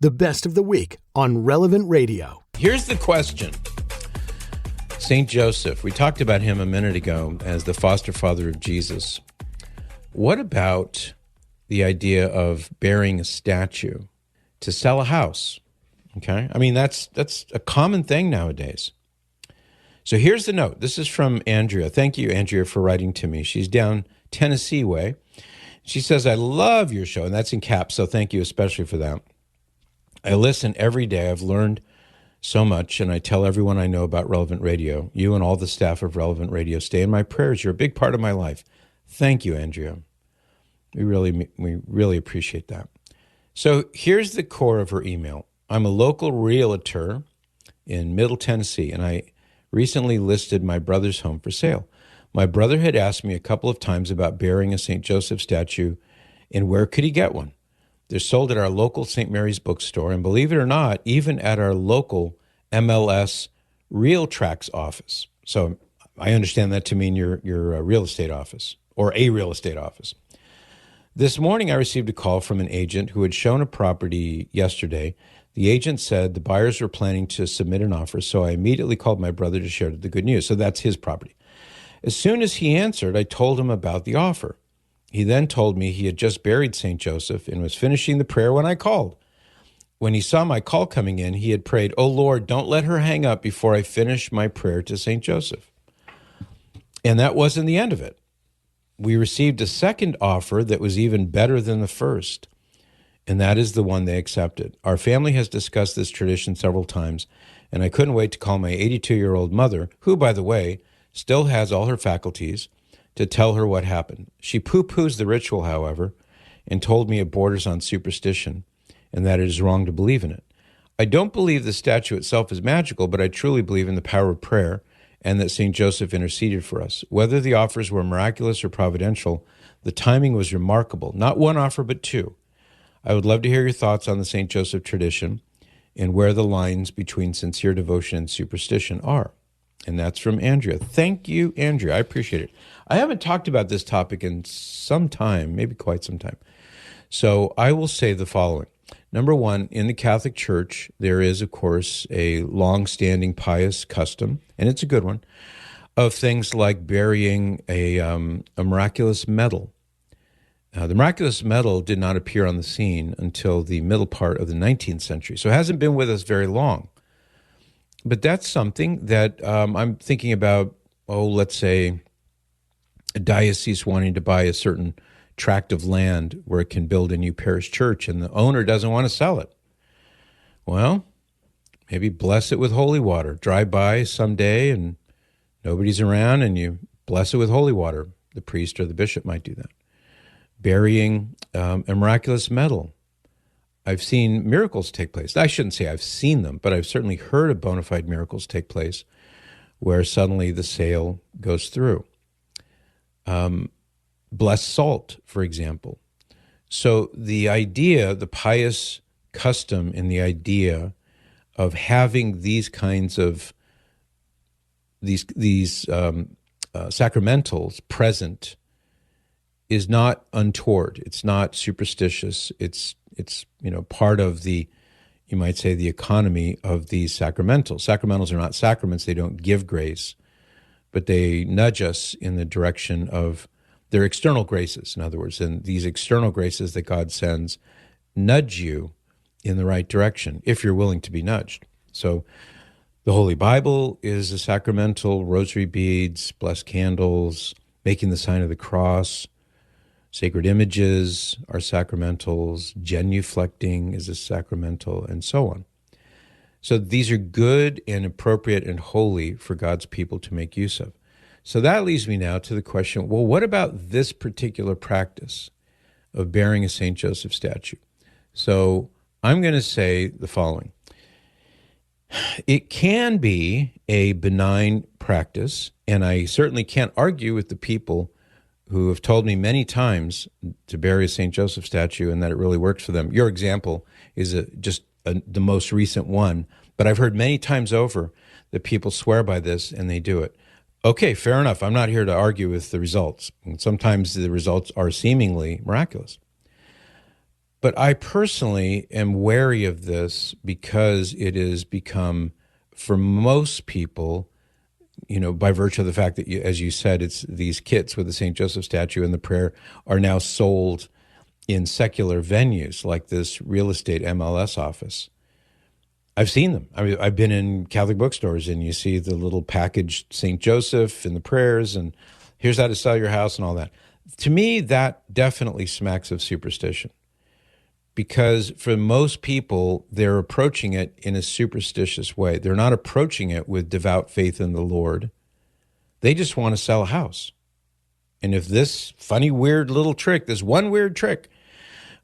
The best of the week on Relevant Radio. Here's the question. St. Joseph, we talked about him a minute ago as the foster father of Jesus. What about the idea of burying a statue to sell a house? Okay, I mean, that's a common thing nowadays. So here's the note. This is from Andrea. Thank you, Andrea, for writing to me. She's down Tennessee way. She says, I love your show, and that's in caps, so thank you especially for that. I listen every day. I've learned so much, and I tell everyone I know about Relevant Radio. You and all the staff of Relevant Radio stay in my prayers. You're a big part of my life. Thank you, Andrea. We really appreciate that. So here's the core of her email. I'm a local realtor in Middle Tennessee, and I recently listed my brother's home for sale. My brother had asked me a couple of times about burying a St. Joseph statue and where could he get one. They're sold at our local St. Mary's bookstore, and believe it or not, even at our local MLS Real Tracks office. So I understand that to mean your real estate office or a real estate office. This morning, I received a call from an agent who had shown a property yesterday. The agent said the buyers were planning to submit an offer, so I immediately called my brother to share the good news. So that's his property. As soon as he answered, I told him about the offer. He then told me he had just buried St. Joseph and was finishing the prayer when I called. When he saw my call coming in, he had prayed, "Oh Lord, don't let her hang up before I finish my prayer to St. Joseph." And that wasn't the end of it. We received a second offer that was even better than the first, and that is the one they accepted. Our family has discussed this tradition several times, and I couldn't wait to call my 82-year-old mother, who, by the way, still has all her faculties, to tell her what happened. She poo-poos the ritual, however, and told me it borders on superstition and that it is wrong to believe in it. I don't believe the statue itself is magical, but I truly believe in the power of prayer and that St. Joseph interceded for us. Whether the offers were miraculous or providential, the timing was remarkable. Not one offer, but two. I would love to hear your thoughts on the St. Joseph tradition and where the lines between sincere devotion and superstition are. And that's from Andrea. Thank you, Andrea. I appreciate it. I haven't talked about this topic in some time, maybe quite some time. So I will say the following. Number one, in the Catholic Church, there is, of course, a long-standing pious custom, and it's a good one, of things like burying a miraculous medal. The miraculous medal did not appear on the scene until the middle part of the 19th century, so it hasn't been with us very long. But that's something that I'm thinking about, let's say a diocese wanting to buy a certain tract of land where it can build a new parish church and the owner doesn't want to sell it. Well, maybe bless it with holy water. Drive by someday and nobody's around and you bless it with holy water. The priest or the bishop might do that. Burying a miraculous medal. I've seen miracles take place. I shouldn't say I've seen them, but I've certainly heard of bona fide miracles take place where suddenly the sale goes through. Blessed salt, for example. So the idea, the pious custom and the idea of having these kinds of these sacramentals present is not untoward. It's not superstitious. It's part of the, you might say, the economy of these sacramentals. Sacramentals are not sacraments. They don't give grace, but they nudge us in the direction of their external graces, in other words. And these external graces that God sends nudge you in the right direction if you're willing to be nudged. So the Holy Bible is a sacramental, rosary beads, blessed candles, making the sign of the cross, sacred images are sacramentals, genuflecting is a sacramental, and so on. So these are good and appropriate and holy for God's people to make use of. So that leads me now to the question, well, what about this particular practice of burying a St. Joseph statue? So I'm going to say the following. It can be a benign practice, and I certainly can't argue with the people who have told me many times to bury a St. Joseph statue and that it really works for them. Your example is the most recent one, but I've heard many times over that people swear by this and they do it. Okay, fair enough. I'm not here to argue with the results. And sometimes the results are seemingly miraculous. But I personally am wary of this because it has become, for most people, by virtue of the fact that, as you said, it's these kits with the St. Joseph statue and the prayer are now sold in secular venues like this real estate MLS office. I've seen them. I mean, I've been in Catholic bookstores and you see the little packaged St. Joseph and the prayers and here's how to sell your house and all that. To me, that definitely smacks of superstition because for most people, they're approaching it in a superstitious way. They're not approaching it with devout faith in the Lord. They just want to sell a house. And if this funny, weird little trick, this one weird trick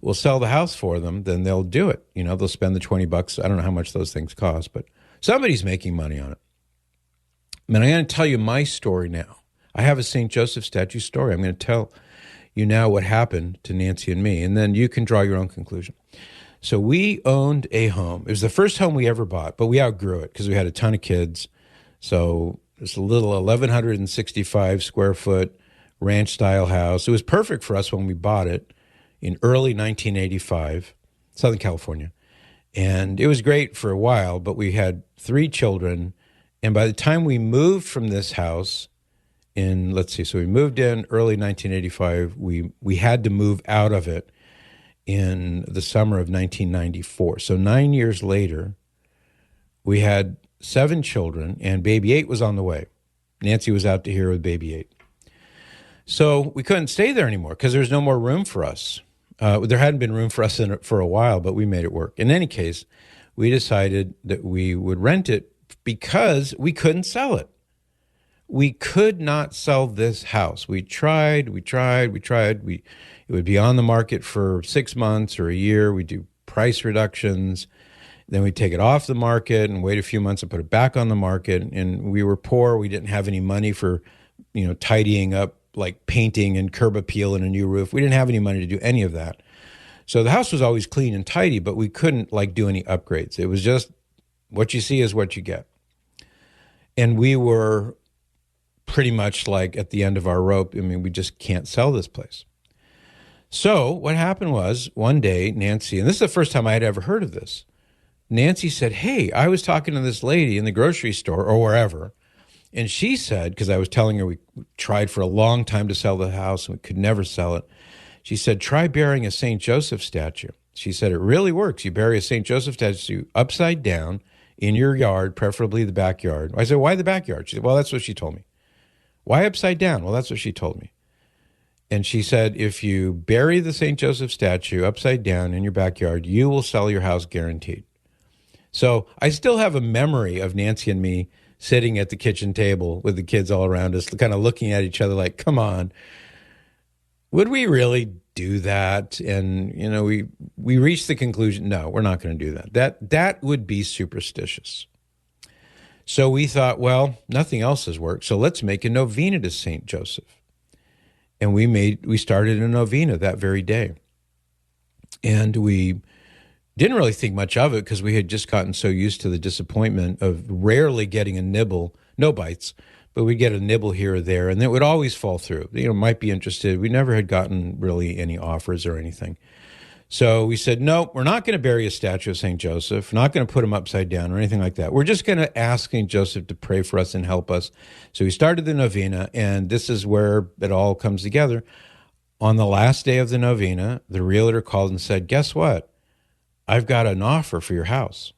will sell the house for them, then they'll do it. They'll spend the $20. I don't know how much those things cost, but somebody's making money on it. And I'm going to tell you my story now. I have a St. Joseph statue story. I'm going to tell you now what happened to Nancy and me, and then you can draw your own conclusion. So we owned a home. It was the first home we ever bought, but we outgrew it because we had a ton of kids. So it's a little 1,165 square foot ranch-style house. It was perfect for us when we bought it in early 1985, Southern California. And it was great for a while, but we had 3 children. And by the time we moved from this house so we moved in early 1985. We had to move out of it in the summer of 1994. So 9 years later, we had 7 children, and baby 8 was on the way. Nancy was out to here with baby 8. So we couldn't stay there anymore because there's no more room for us. There hadn't been room for us for a while, but we made it work. In any case, we decided that we would rent it because we couldn't sell it. We could not sell this house. We tried. It would be on the market for 6 months or a year. We'd do price reductions. Then we'd take it off the market and wait a few months and put it back on the market. And we were poor. We didn't have any money for, tidying up, like painting and curb appeal and a new roof. We didn't have any money to do any of that. So the house was always clean and tidy, but we couldn't do any upgrades. It was just what you see is what you get. And we were pretty much at the end of our rope. I mean, we just can't sell this place. So what happened was one day, Nancy, and this is the first time I had ever heard of this, Nancy said, hey, I was talking to this lady in the grocery store or wherever, and she said, because I was telling her we tried for a long time to sell the house and we could never sell it, she said, try burying a St. Joseph statue. She said, it really works. You bury a St. Joseph statue upside down in your yard, preferably the backyard. I said, why the backyard? She said, well, that's what she told me. Why upside down? Well, that's what she told me. And she said, if you bury the St. Joseph statue upside down in your backyard, you will sell your house guaranteed. So I still have a memory of Nancy and me sitting at the kitchen table with the kids all around us, kind of looking at each other like, come on, would we really do that? And, we reached the conclusion, no, we're not going to do that. That would be superstitious. So we thought, well, nothing else has worked, so let's make a novena to St. Joseph. And we started a novena that very day. And we didn't really think much of it because we had just gotten so used to the disappointment of rarely getting a nibble, no bites, but we'd get a nibble here or there, and it would always fall through. Might be interested. We never had gotten really any offers or anything. So we said, no, we're not going to bury a statue of St. Joseph. We're not going to put him upside down or anything like that. We're just going to ask St. Joseph to pray for us and help us. So we started the novena, and this is where it all comes together. On the last day of the novena, the realtor called and said, guess what? I've got an offer for your house.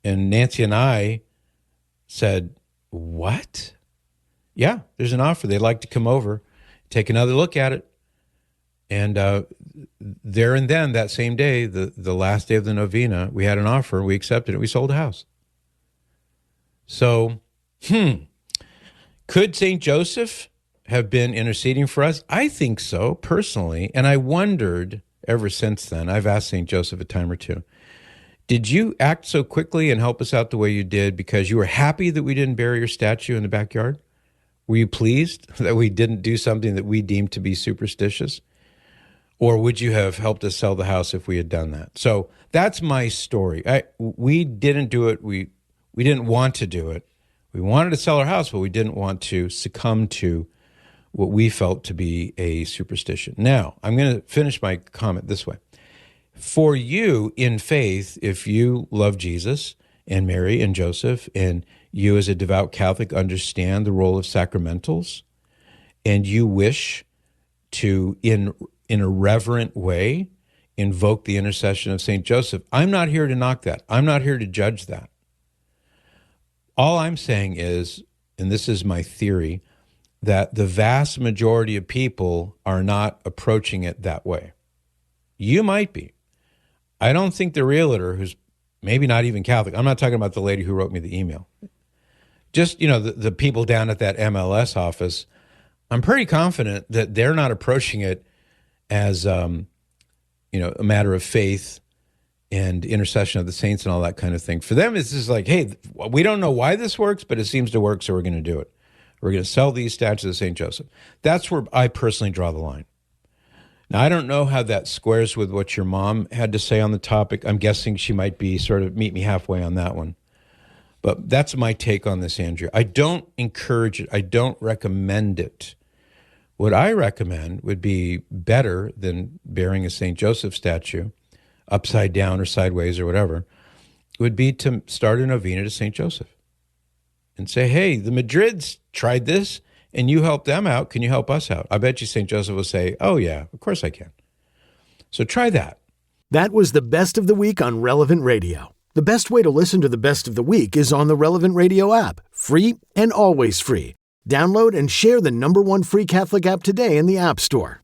And Nancy and I said, what? Yeah, there's an offer. They'd like to come over, take another look at it. And there and then, that same day, the last day of the novena, we had an offer. We accepted it. We sold a house. So, could St. Joseph have been interceding for us? I think so, personally. And I wondered ever since then, I've asked St. Joseph a time or two, did you act so quickly and help us out the way you did because you were happy that we didn't bury your statue in the backyard? Were you pleased that we didn't do something that we deemed to be superstitious? Or would you have helped us sell the house if we had done that? So that's my story. We didn't do it. We didn't want to do it. We wanted to sell our house, but we didn't want to succumb to what we felt to be a superstition. Now, I'm going to finish my comment this way. For you in faith, if you love Jesus and Mary and Joseph, and you as a devout Catholic understand the role of sacramentals, and you wish to, in a reverent way, invoke the intercession of St. Joseph, I'm not here to knock that. I'm not here to judge that. All I'm saying is, and this is my theory, that the vast majority of people are not approaching it that way. You might be. I don't think the realtor, who's maybe not even Catholic, I'm not talking about the lady who wrote me the email, just, the people down at that MLS office, I'm pretty confident that they're not approaching it as, a matter of faith and intercession of the saints and all that kind of thing. For them, it's just like, hey, we don't know why this works, but it seems to work, so we're going to do it. We're going to sell these statues of St. Joseph. That's where I personally draw the line. Now, I don't know how that squares with what your mom had to say on the topic. I'm guessing she might be sort of meet me halfway on that one. But that's my take on this, Andrea. I don't encourage it. I don't recommend it. What I recommend would be better than bearing a St. Joseph statue upside down or sideways or whatever, would be to start a novena to St. Joseph and say, hey, the Madrids tried this and you helped them out. Can you help us out? I bet you St. Joseph will say, oh, yeah, of course I can. So try that. That was the Best of the Week on Relevant Radio. The best way to listen to the Best of the Week is on the Relevant Radio app. Free and always free. Download and share the #1 free Catholic app today in the App Store.